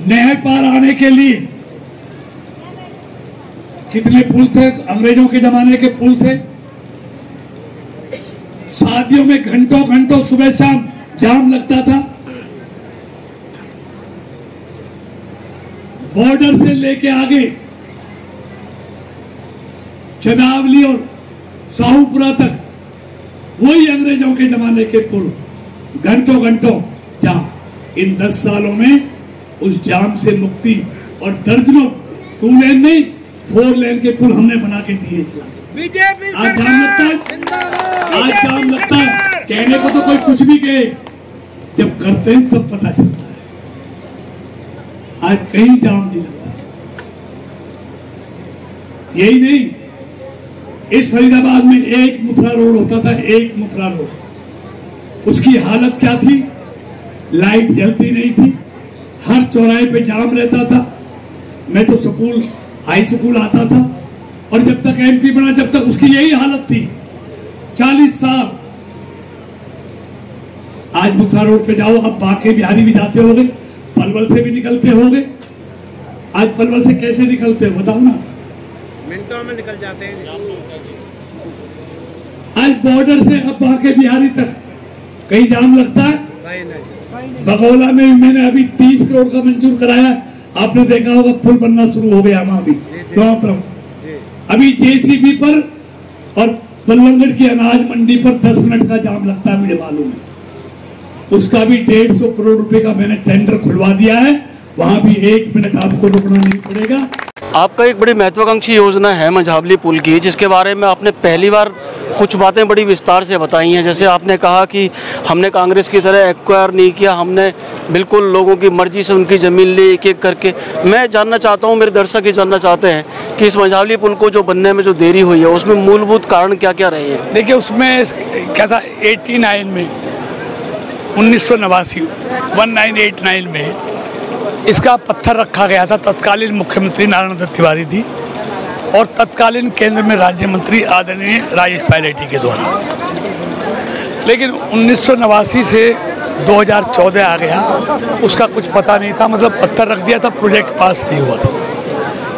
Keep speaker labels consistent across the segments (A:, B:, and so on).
A: नहर पार आने के लिए कितने पुल थे, अंग्रेजों के जमाने के पुल थे। शादियों में घंटों घंटों सुबह शाम जाम लगता था। बॉर्डर से लेके आगे चंदावली और साहूपुरा तक वही अंग्रेजों के जमाने के पुल, घंटों घंटों जाम। इन 10 सालों में उस जाम से मुक्ति और दर्जनों 2 लेन नहीं 4 लेन के पुल हमने बना के दिए इस इलाके। आज जाम लगता है, आज जाम लगता है। कहने को तो कोई कुछ भी कहे, जब करते हैं तब पता चलता है। आज कहीं जाम नहीं लगता। यही नहीं, इस फरीदाबाद में एक मथुरा रोड होता था, एक मथुरा रोड। उसकी हालत क्या थी? लाइट जलती नहीं थी, हर चौराहे पे जाम रहता था। मैं तो स्कूल, हाई स्कूल आता था और जब तक एमपी बना जब तक उसकी यही हालत थी। 40 साल। आज मथुरा रोड पे जाओ, अब बांके बिहारी भी जाते होंगे, पलवल से भी निकलते होंगे। आज पलवल से कैसे निकलते हो बताओ ना?
B: मिनटों में निकल जाते हैं।
A: आज बॉर्डर से अब बांके बिहारी तक कहीं जाम लगता है? बगौला में मैंने अभी 30 करोड़ का मंजूर कराया। आपने देखा होगा पुल बनना शुरू हो गया वहां भी दोनों तरफ। अभी जेसीबी पर और बल्लभगढ़ की अनाज मंडी पर 10 मिनट का जाम लगता है, मुझे मालूम है। उसका भी 150 करोड़ रुपए का मैंने टेंडर खुलवा दिया है। वहां भी 1 मिनट आपको रुकना नहीं पड़ेगा।
C: आपका एक बड़ी महत्वाकांक्षी योजना है मंझावली पुल की, जिसके बारे में आपने पहली बार कुछ बातें बड़ी विस्तार से बताई हैं। जैसे आपने कहा कि हमने कांग्रेस की तरह एक्वायर नहीं किया, हमने बिल्कुल लोगों की मर्जी से उनकी ज़मीन ली एक एक करके। मैं जानना चाहता हूं, मेरे दर्शक ये जानना चाहते हैं कि इस मंझावली पुल को जो बनने में जो देरी हुई है उसमें मूलभूत कारण क्या क्या रहे हैं?
A: देखिए, उसमें क्या था, 89 में 1989 1989 में इसका पत्थर रखा गया था। तत्कालीन मुख्यमंत्री नारायण दत्त तिवारी थी और तत्कालीन केंद्र में राज्य मंत्री आदरणीय राजेश पायलट के द्वारा। लेकिन 1989 से 2014 आ गया, उसका कुछ पता नहीं था। मतलब पत्थर रख दिया था, प्रोजेक्ट पास नहीं हुआ था।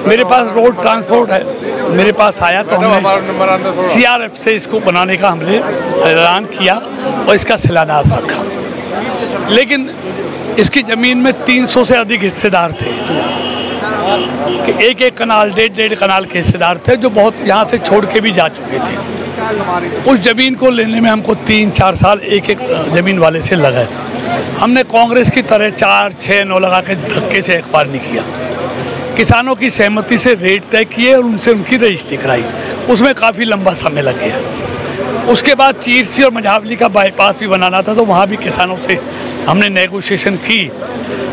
A: मेरे पास रोड ट्रांसपोर्ट है, मेरे पास आया तो हमने CRF से इसको बनाने का हमने ऐलान किया और इसका शिलान्यास रखा। लेकिन इसकी ज़मीन में 300 से अधिक हिस्सेदार थे कि एक एक कनाल, 1.5 कनाल के हिस्सेदार थे, जो बहुत यहाँ से छोड़ के भी जा चुके थे। उस ज़मीन को लेने में हमको 3-4 साल एक एक ज़मीन वाले से लगे। हमने कांग्रेस की तरह 4, 6, 9 लगा के धक्के से एक्वायर नहीं किया। किसानों की सहमति से रेट तय किए और उनसे उनकी रजिस्ट्री कराई। उसमें काफ़ी लंबा समय लग गया। उसके बाद चीरसी और मंझावली का बाईपास भी बनाना था, तो वहाँ भी किसानों से हमने नेगोशिएशन की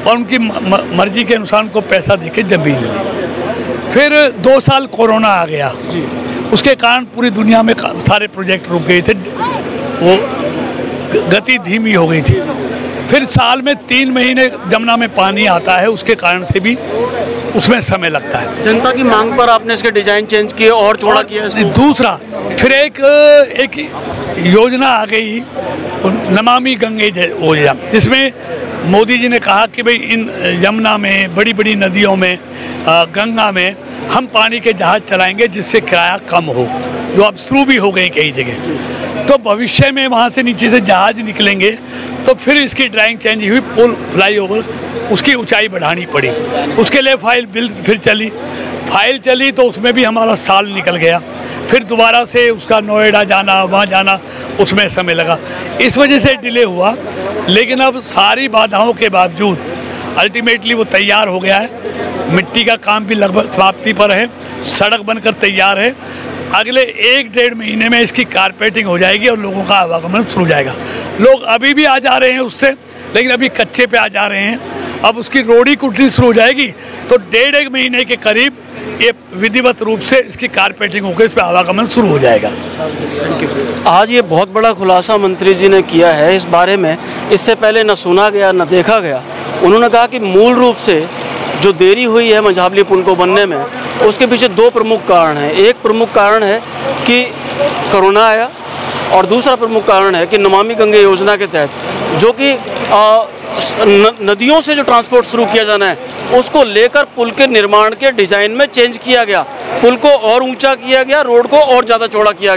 A: और उनकी मर्जी के अनुसार उनको पैसा देके ज़मीन ली। फिर 2 साल कोरोना आ गया, उसके कारण पूरी दुनिया में सारे प्रोजेक्ट रुक गए थे, वो गति धीमी हो गई थी। फिर साल में 3 महीने जमुना में पानी आता है, उसके कारण से भी उसमें समय लगता है।
C: जनता की मांग पर आपने इसके डिजाइन चेंज किए और चौड़ा किया इसको।
A: दूसरा, फिर एक योजना आ गई नमामि गंगे योजना, जिसमें मोदी जी ने कहा कि भाई इन यमुना में, बड़ी बड़ी नदियों में, गंगा में हम पानी के जहाज चलाएंगे जिससे किराया कम हो, जो अब शुरू भी हो गई कई जगह। तो भविष्य में वहाँ से नीचे से जहाज निकलेंगे, तो फिर इसकी ड्राइंग चेंज हुई, पुल, फ्लाईओवर, उसकी ऊंचाई बढ़ानी पड़ी। उसके लिए फाइल चली तो उसमें भी हमारा साल निकल गया। फिर दोबारा से उसका नोएडा जाना, वहाँ जाना, उसमें समय लगा। इस वजह से डिले हुआ। लेकिन अब सारी बाधाओं के बावजूद अल्टीमेटली वो तैयार हो गया है। मिट्टी का काम भी लगभग समाप्ति पर है, सड़क बनकर तैयार है। अगले 1-1.5 महीने में इसकी कारपेटिंग हो जाएगी और लोगों का आवागमन शुरू हो जाएगा। लोग अभी भी आ जा रहे हैं उससे, लेकिन अभी कच्चे पे आ जा रहे हैं। अब उसकी रोडी कुटनी शुरू हो जाएगी तो 1.5 महीने के करीब ये विधिवत रूप से इसकी कारपेटिंग होकर इस पर आवागमन शुरू हो जाएगा।
C: आज ये बहुत बड़ा खुलासा मंत्री जी ने किया है इस बारे में, इससे पहले न सुना गया न देखा गया। उन्होंने कहा कि मूल रूप से जो देरी हुई है मंझावली पुल को बनने में, उसके पीछे 2 प्रमुख कारण हैं। एक प्रमुख कारण है कि कोरोना आया और दूसरा प्रमुख कारण है कि नमामि गंगे योजना के तहत जो कि नदियों से जो ट्रांसपोर्ट शुरू किया जाना है उसको लेकर पुल के निर्माण के डिज़ाइन में चेंज किया गया, पुल को और ऊंचा किया गया, रोड को और ज़्यादा चौड़ा किया गया।